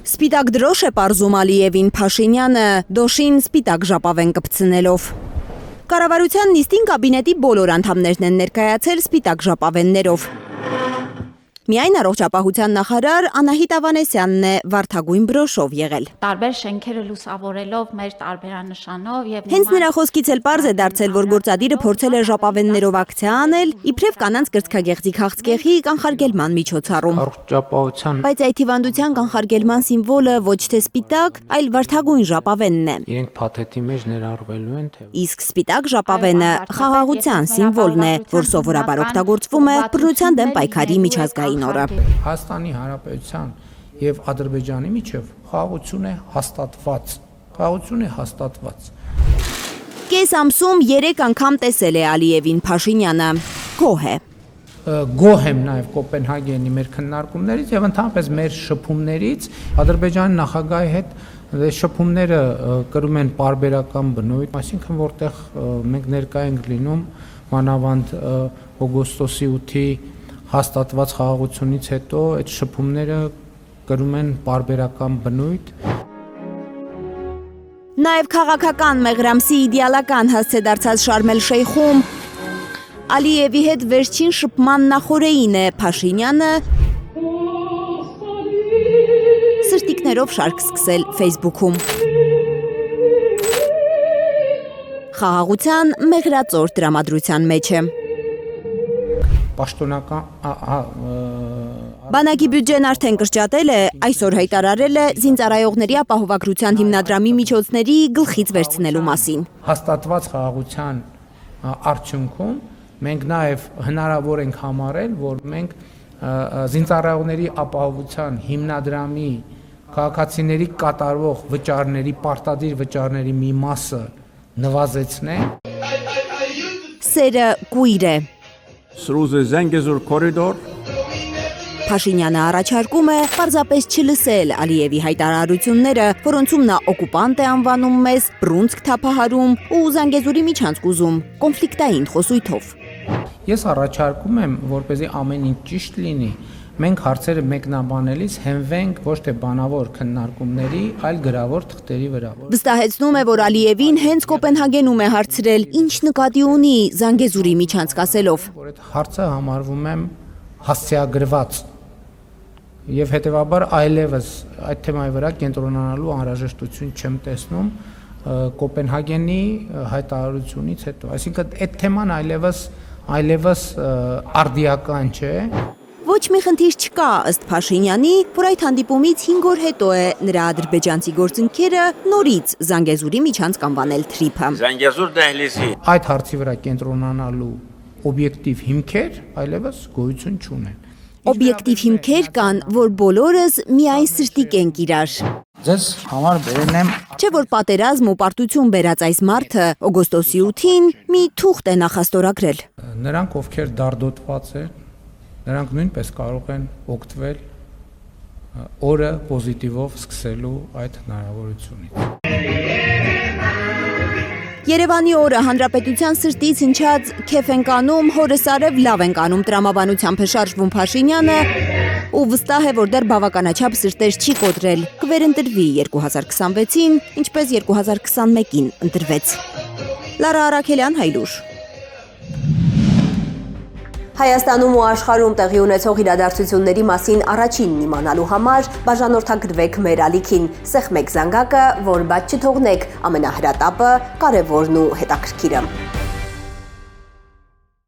Սպիտակ դրոշ է պարզում Ալիևին Փաշինյանը, դոշին սպիտակ ժապավեն կպցնելով։ Կառավարության նիստին կաբինետի բոլոր անդամներն են ներկայացել սպիտակ ժապավեններով։ Միայն առողջապահության նախարար Անահիտ Ավանեսյանն է վարդագույն բրոշով եղել։ Տարբեր շենքերը լուսավորելով մեր տարբերանշանով եւ Հենց նրա խոսքից էլ պարզ է դարձել, որ գործադիրը փորձել է ժապավեններով ակցիա անել, իբրև կանանց կրծքագեղձի քաղցկեղի կանխարգելման միջոցառում։ Առողջապահության Բայց այդ հիվանդության կանխարգելման սիմվոլը ոչ թե սպիտակ, այլ վարդագույն ժապավենն է։ իրենք փաթեթի մեջ ներառվելու են թե Իսկ սպիտակ ժապավենը խաղաղության սիմվոլն է, որ սովորաբար օգտագործվում է բռնության դեմ պայքարի միջազգային օրը։ Հայաստանի Հանրապետության եւ Ադրբեջանի միջև խաղաղություն է հաստատված։ Կես ամսում 3 անգամ տեսել է Ալիևին Փաշինյանը։ Գոհ է։ Գոհ եմ նաեւ Կոպենհագենի մեր քննարկումներից եւ ընդհանրապես մեր շփումներից Ադրբեջանի նախագահի հետ շփումները կրում են պարբերական բնույթ, այսինքն որտեղ մենք ներկայ ենք լինում մանավանդ օգոստոսի 8-ի հաստատված խաղաղությունից հետո այդ շփումները կրում են պարբերական բնույթ։ Նաև քաղաքական Մեղրամսի իդեալական հասցե դարձած Շարմ էլ-Շեյխում Ալիևի հետ վերջին շփման նախօրեին է Փաշինյանը սրտիկներով շարք սկսել Facebook-ում։ Խաղաղության մեղրածոր տրամադրության մեջ է։ Բանակի բյուջեն արդեն կրճատել է, այսօր հայտարարել է զինծառայողների ապահովագրության հիմնադրամի միջոցների գլխից վերցնելու մասին։ Հաստատված խաղաղության արդյունքում մենք նաև հնարավոր ենք համարել, որ մենք զինծառայողների ապահովության հիմնադրամի քաղաքացիների կատարվող վճարների, պարտադիր վճարների մի մասը նվազեցնենք։ Սերը կույր է։ Through the Zangezur corridor Փաշինյանը առաջարկում է պարզապես չլսել Ալիևի հայտարարությունները, որոնցում նա օկուպանտ է անվանում մեզ, բռունցք թափահարում ու Զանգեզուրի միջանցք ուզում, կոնֆլիկտային խոսույթով։ Ես առաջարկում եմ, որպեսզի ամեն ինչ ճիշտ լինի, մենք հարցերը մեկնաբանելիս հենվենք ոչ թե բանավոր քննարկումների, այլ գրավոր թղթերի վրա։ Վստահեցնում է, որ Ալիևին հենց Կոպենհագենում է հարցրել, ինչ նկատի ունի Զանգեզուրի միջանցք ասելով։ Որ այդ հարցը համարվում է հասցեագրված եւ հետեւաբար այլևս այդ թեմայի վրա կենտրոնանալու անհրաժեշտություն չեմ տեսնում Կոպենհագենի հայտարարությունից հետո։ Այսինքն այդ թեման այլևս արդիական չէ։ Ոչ մի խնդիր չկա ըստ Փաշինյանի, որ այդ հանդիպումից 5 օր հետո է նրա ադրբեջանցի գործընկերը նորից Զանգեզուրի միջանցք անվանել թրիփը։ Zangezur դահլիզի Այդ հարցի վրա կենտրոնանալու օբյեկտիվ հիմքեր այլևս գոյություն չունեն։ Օբյեկտիվ հիմքեր կան, որ բոլորս միայն սրտիկ ենք իրար։ Ձեզ համար բերել եմ Չէ որ պատերազմ ու պարտություն բերած այս մարդը օգոստոսի 8-ին մի թուղթ է նախաստորագրել։ նրանք, ովքեր դարդոտված են, նրանք նույնպես կարող են օգտվել օրը պոզիտիվով սկսելու այդ հնարավորությունից։ Երևանի օրը հանրապետության սրտից հնչած քեֆ ենք անում, հորս արև լավ ենք անում տրամաբանությամբ է շարժվում Փաշինյանը ու վստահ է, որ դեռ բավականաչափ սրտեր չի կոտրել, կվերընտրվի 2026-ին, ինչպես 2021-ին ընտրվեց։ Լարա Արաքելյան, Հայլուր։ Հայաստանում ու աշխարհում տեղի ունեցող իրադարձությունների մասին առաջինն իմանալու համար բաժանորդագրվեք մեր ալիքին, սեղմեք զանգակը, որ բաց չթողնեք ամենահրատապը, կարևորն ու հետաքրքիրը։